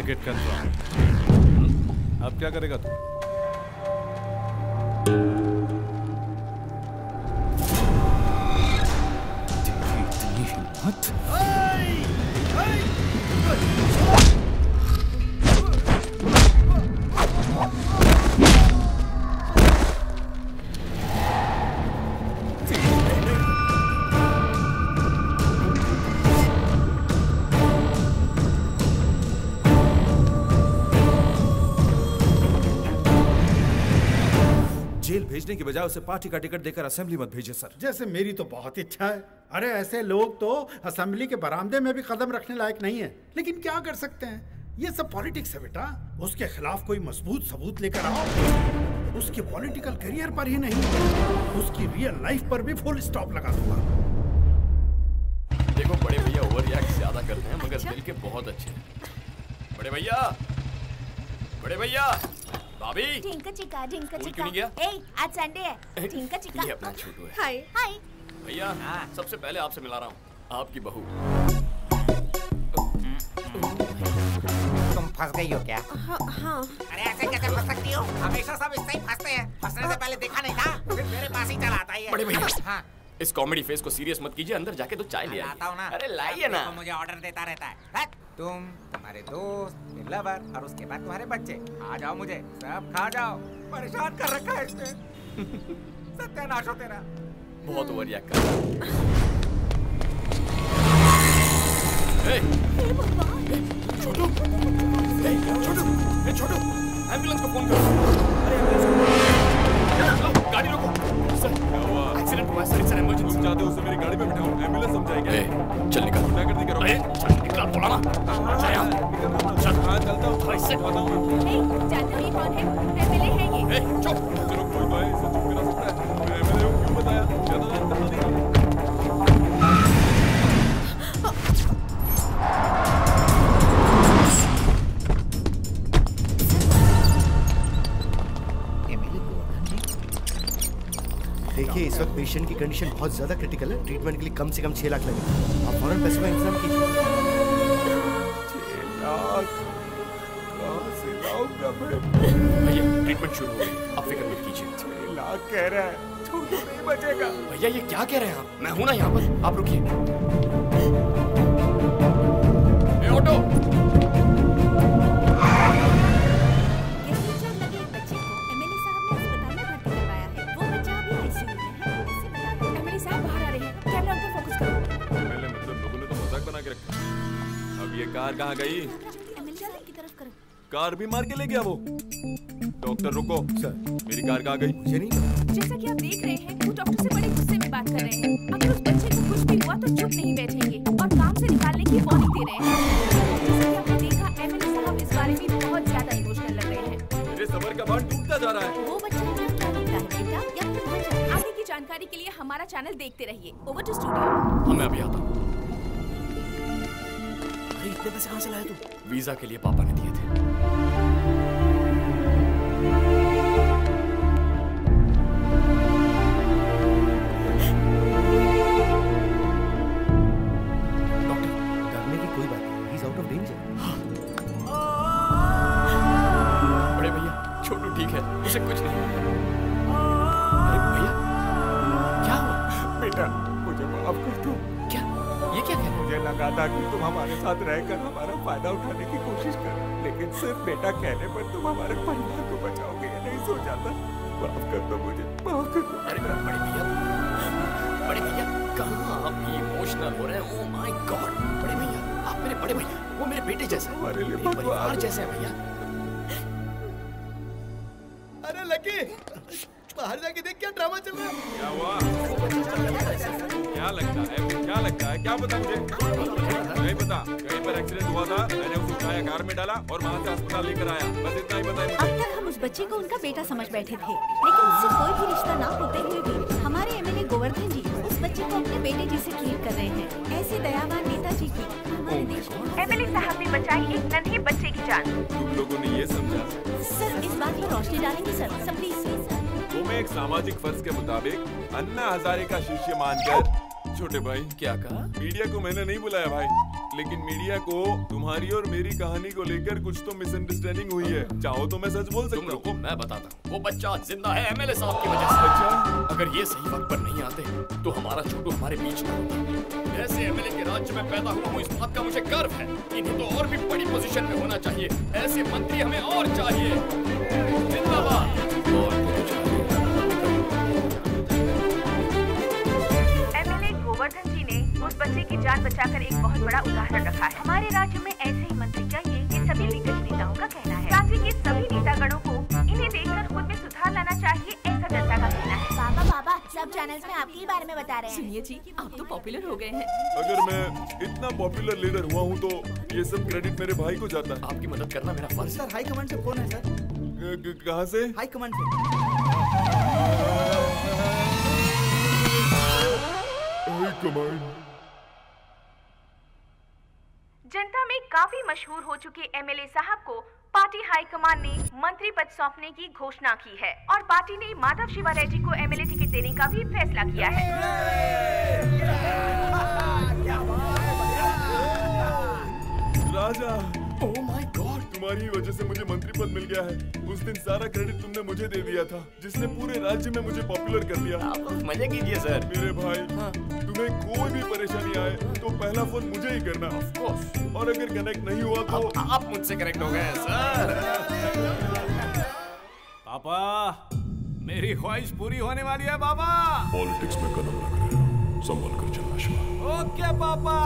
Gate confirm. अब क्या करेगा तू? इतनी हिम्मत! जेल भेजने की बजाय उसे पार्टी का टिकट देकर असेंबली मत भेजिए सर। जैसे मेरी तो बहुत इच्छा है। अरे ऐसे लोग तो असेंबली के बरामदे में भी कदम रखने लायक नहीं है, लेकिन क्या कर सकते हैं, ये सब पॉलिटिक्स है बेटा। उसके खिलाफ कोई मजबूत सबूत लेकर आओ। उसके पॉलिटिकल करियर पर ही नहीं, उसकी रियल लाइफ पर भी फुल स्टॉप लगा दूंगा। देखो बड़े भैया ओवर रिएक्ट ज्यादा करते हैं, मगर दिल के बहुत अच्छे हैं। बड़े भैया, बड़े भैया, भाभी। ढिंका चिका, ढिंका चिका। क्यों नहीं गया? ए, आज संडे है। ढिंका चिका। ये अपना छोटू है। हाय हाय। भैया, सबसे पहले आपसे मिला रहा हूँ, आपकी बहू। तुम फंस गई हो क्या? हाँ। अरे ऐसे कैसे फंस सकती हो? हमेशा सब इससे ही फंसते हैं। फंसने से पहले देखा नहीं था, फिर मेरे पास ही चला आता है। बड़े भैया, हाँ। इस कॉमेडी फेस को सीरियस मत कीजिए, अंदर जाके तो चाय ले आइए। आता हूँ ना। अरे लाइए ना। तो मुझे ऑर्डर देता रहता है। तुम, तुम्हारे दोस्त, फिर लवर और उसके बाद तुम्हारे बच्चे। आ जाओ, मुझे सब खा जाओ। परेशान कर रखा है इसने। सत्यानाश हो तेरा। बहुत ओवर रिएक्ट कर रहा है। छोटू, छोटू, एम्बुलेंस को फोन करो। अरे एम्बुलेंस, गाड़ी रोको। सर, एक्सीडेंट हुआ है सर, सर इमरजेंसी। तुम चाहते हो उसे मेरी गाड़ी में बिठाऊं? एम्बुलेंस समझाएगा। चल निकल। क्या करती करो? चल निकल, थोड़ा ना। चल। हाँ चलता हूँ। ऐसे बताऊँ मैं। जानते हो ये कौन है? एमएलए है ये। चुप। चलो कोई तो है, इसे चुप करा सकता है। मैं एमएलए हूँ, क्यों बताया? देखिए इस वक्त पेशेंट की कंडीशन बहुत ज्यादा क्रिटिकल है। ट्रीटमेंट के लिए कम से कम 6 लाख लगेगा। आप फौरन पैसे का इंतजाम कीजिए। 6 लाख कहाँ से लाऊंगा मैं? भैया ट्रीटमेंट शुरू हो गई, आप फिक्र मत कीजिए। 6 लाख कह रहा है, छोटू नहीं बचेगा। भैया ये क्या कह रहे हैं आप? मैं हूं ना यहाँ पर, आप रुकिए। ऑटो। ये कार कहाँ गई? की तरफ करो। कार भी मार के ले गया वो। डॉक्टर रुको सर, मेरी कार कहाँ गई? मुझे नहीं पता। जैसा कि आप देख रहे हैं, वो डॉक्टर से बड़े गुस्से में बात कर रहे हैं। अगर उस बच्चे को कुछ भी हुआ तो चुप नहीं बैठेंगे और काम से निकालने की वार्निंग दे रहे हैं। जैसा कि आपने देखा, एमएलए साहब इस बारे में बहुत ज्यादा इमोशनल लग रहे हैं। मेरे सबर का बांध टूटता जा रहा है। वो बच्चा क्या दिखता है बेटा, या फिर भजन? आगे की जानकारी के लिए हमारा चैनल देखते रहिए। Over to studio. मैं अभी आता हूँ। इतने पैसे कहाँ से लाया तू? वीजा के लिए पापा ने दिए थे। डॉक्टर, डरने की कोई बात नहीं। He is out of danger. बड़े भैया, छोटू ठीक है, उसे कुछ नहीं। अरे भैया, क्या हुआ? बेटा मुझे माफ कर दो। क्या? ये क्या कह? मुझे लगा था कि तुम हमारे साथ रहकर हमारा फायदा उठाने की कोशिश कर, लेकिन सिर्फ बेटा कहने पर तुम हमारे परिवार को बचाओगे ये नहीं सोचा था। माफ कर दो मुझे, माफ कर दो। अरे बड़े भैया कहाँ आप इमोशनल हो रहे हैं? ओह माय गॉड, बड़े भैया, आप मेरे बड़े भैया, वो मेरे बेटे जैसे हैं, हमारे लिए मेरे परिवार जैसे हैं भैया। अरे लकी, बाहर जाके देख क्या ड्रामा चल रहा है। क्या हुआ? क्या लगता है? क्या लगता है? क्या पता मुझे? नहीं पता। कहीं पर एक्सीडेंट हुआ था, मैंने उसे उठाया, कार में डाला और वहाँ से अस्पताल लेकर आया। बस इतना ही पता है मुझे। अब तक हम उस बच्चे को उनका बेटा समझ बैठे थे, लेकिन उससे कोई भी रिश्ता ना होते हुए भी हमारे एमएलए गोवर्धन जी उस बच्चे को अपने बेटे जैसे ट्रीट कर रहे हैं। ऐसे दयावान नेताजी की हमारे देश में एमएलए साहब ने बचाई एक नन्हे बच्चे की जान। तुम लोगों ने ये समझा? सर इस बात पर रोशनी डालेंगे सर, सब प्लीज। तुम्हें एक सामाजिक फर्ज के मुताबिक अन्ना हजारे का शिष्य मानकर। छोटे भाई क्या कहा? मीडिया को मैंने नहीं बुलाया भाई, लेकिन मीडिया को तुम्हारी और मेरी कहानी को लेकर कुछ तो मिसअंडरस्टैंडिंग हुई है। चाहो तो मैं सच बोल सकता हूँ। मैं बताता हूँ। वो बच्चा जिंदा है एमएलए साहब की वजह से। अच्छा, अगर ये सही वक्त पर नहीं आते तो हमारा छोटू हमारे बीच में होता। ऐसे एमएलए के राज्य में पैदा हुआ हूँ, इस बात का मुझे गर्व है। इन्हें तो और भी बड़ी पोजीशन में होना चाहिए। ऐसे मंत्री हमें और चाहिए। जिंदाबाद। गोवर्धन जी ने उस बच्चे की जान बचाकर एक बहुत बड़ा उदाहरण रखा है। हमारे राज्य में ऐसे ही मंत्री चाहिए, ये सभी दिग्गज नेताओं का कहना है। राज्य के सभी नेतागणों को इन्हें देखकर खुद में सुधार लाना चाहिए, ऐसा जनता का कहना है। पापा सब चैनल्स में आपके ही बारे में बता रहे हैं। सुनिए जी, आप तो पॉपुलर हो गए हैं। अगर मैं इतना पॉपुलर लीडर हुआ हूँ तो ये सब क्रेडिट मेरे भाई को जाता है। आपकी मदद करना मेरा फर्ज है। सर हाई कमांड से फोन है सर। कहाँ से? हाई कमांड से। जनता में काफी मशहूर हो चुके एमएलए साहब को पार्टी हाईकमान ने मंत्री पद सौंपने की घोषणा की है और पार्टी ने माधव शिवा रेड्डी को एमएलए टिकट देने का भी फैसला किया है। राजा, ओह माय गॉड, तुम्हारी वजह से मुझे मंत्री पद मिल गया है। उस दिन सारा क्रेडिट तुमने मुझे दे दिया था, जिसने पूरे राज्य में मुझे पॉपुलर कर दिया। आप मजे कीजिए सर। मेरे भाई, तुम्हें कोई भी परेशानी आए तो पहला फोन मुझे ही करना। और अगर कनेक्ट नहीं हुआ तो आप मुझसे कनेक्ट हो गए सर। पापा, मेरी ख्वाहिश पूरी होने वाली है पापा। पॉलिटिक्स में कदम रख रहे हो, संभल कर चलना शिवा। ओके पापा।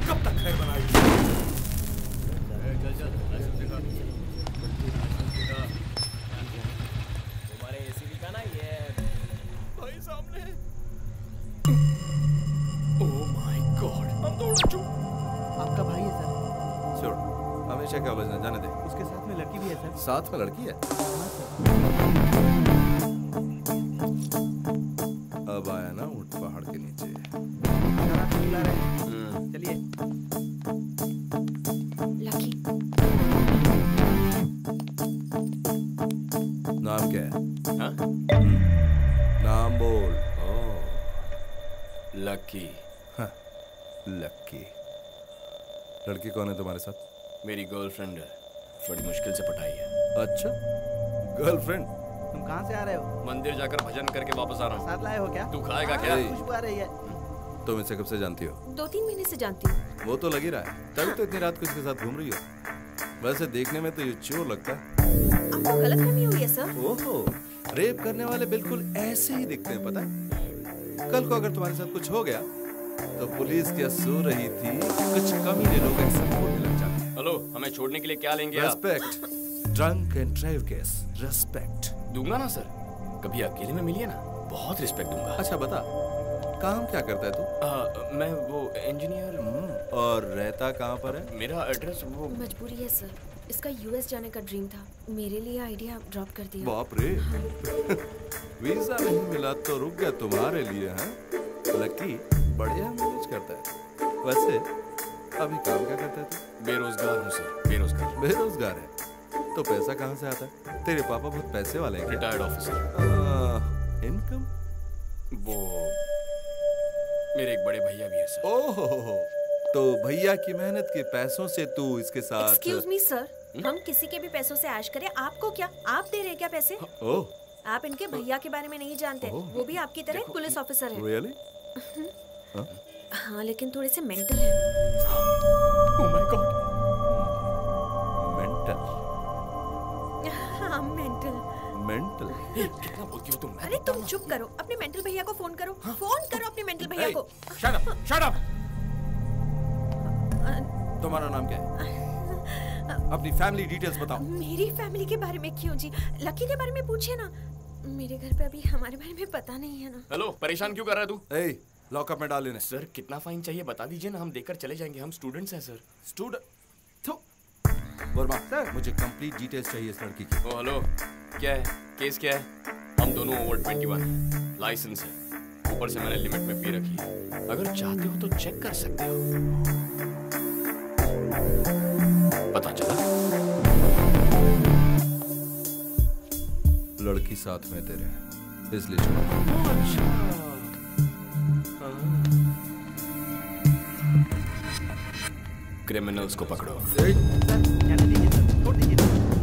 कब तक खैर बनाएगी? तुम्हारे एसी भी का ना ये भाई सामने। ओह माय गॉड, हम तो उड़ चुके। आपका भाई है सर। छोड़, हमेशा क्या उलझना, जाने दे। उसके साथ में लड़की भी है सर। साथ में लड़की है? अब आया ना ऊंट पहाड़ के नीचे। चलिए। लकी। नाम क्या है? हाँ? नाम बोल। लकी। हाँ, लकी। लड़की कौन है तुम्हारे साथ? मेरी गर्लफ्रेंड है, बड़ी मुश्किल से पटाई है। अच्छा, गर्लफ्रेंड? तुम कहाँ से आ रहे हो? मंदिर जाकर भजन करके वापस आ रहा हूँ। साथ लाए हो क्या? तू खाएगा क्या? खुशबू आ रही है। तुम इसे कब से जानती हो? 2-3 महीने से जानती हूँ। वो तो लग ही रहा है, तभी तो इतनी रात को इसके साथ घूम रही हो। वैसे देखने में तो ये चोर लगता है। आपको गलतफहमी हुई है सर। ओहो, रेप करने वाले बिल्कुल ऐसे ही दिखते हैं, पता है? कल को अगर तुम्हारे साथ कुछ हो गया तो पुलिस क्या सो रही थी, कुछ कमीने लोग ऐसा बोलने लग जाते। हेलो, हमें छोड़ने के लिए क्या लेंगे आप? Respect, drunk and drive case, respect दूंगा ना सर, कभी अकेले में मिलिए ना, बहुत रिस्पेक्ट दूंगा। अच्छा बता, काम क्या करता है तू? मैं वो इंजीनियर। और रहता कहाँ पर है? मेरा एड्रेस वो मजबूरी है सर, इसका यूएस जाने का ड्रीम था, मेरे लिए आइडिया ड्रॉप कर दिया। बाप रे। वीजा नहीं मिला तो रुक गया तुम्हारे लिए, हैं? लकी बढ़िया मैनेज करता है। वैसे अभी काम क्या करता है तू? बेरोजगार हूँ सर, बेरोजगार। बेरोजगार है तो पैसा कहाँ से आता है? तेरे पापा बहुत पैसे वाले हैं। Retired officer. इनकम? वो मेरे एक बड़े भैया भी है सर। ओहो, तो भैया की मेहनत के पैसों से तू इसके साथ? एक्सक्यूज मी सर, हम किसी के भी पैसों से ऐश करें, आपको क्या? आप दे रहे क्या पैसे? ओह, आप इनके भैया के बारे में नहीं जानते, वो भी आपकी तरह पुलिस ऑफिसर है। रियली? हाँ, लेकिन थोड़े से मेंटल है। Oh my God. मेंटल? हाँ, मेंटल। मेंटल? कितना बोलती हो तुम? अरे तुम चुप करो, अपने मेंटल भैया को फोन करो। फोन करो अपने मेंटल भैया को। Shut up, shut up. तुम्हारा नाम क्या है? अपनी फैमिली डिटेल्स बताओ। मेरी फैमिली के बारे में क्यों जी? लकी के बारे में पूछे ना, मेरे घर पे अभी हमारे बारे में पता नहीं है ना। हेलो, परेशान क्यों कर रहा है तू? ए, लॉकअप में डाल लेने। सर, कितना फाइन चाहिए बता दीजिए ना, हम देकर चले जाएंगे, हम स्टूडेंट्स हैं सर। स्टूडेंट? वर्मा सर, मुझे कंप्लीट डिटेल्स चाहिए इस लड़की की। ओ हेलो, क्या है केस, क्या है? हम दोनों ओवर 21, लाइसेंस है, ऊपर से मैंने लिमिट में पी रखी है, अगर चाहते हो तो चेक कर सकते हो। पता चला? लड़की साथ में तेरे, इसलिए छोड़। क्रिमिनल्स को पकड़ो। जाने दीजिए सर, छोड़ दीजिए।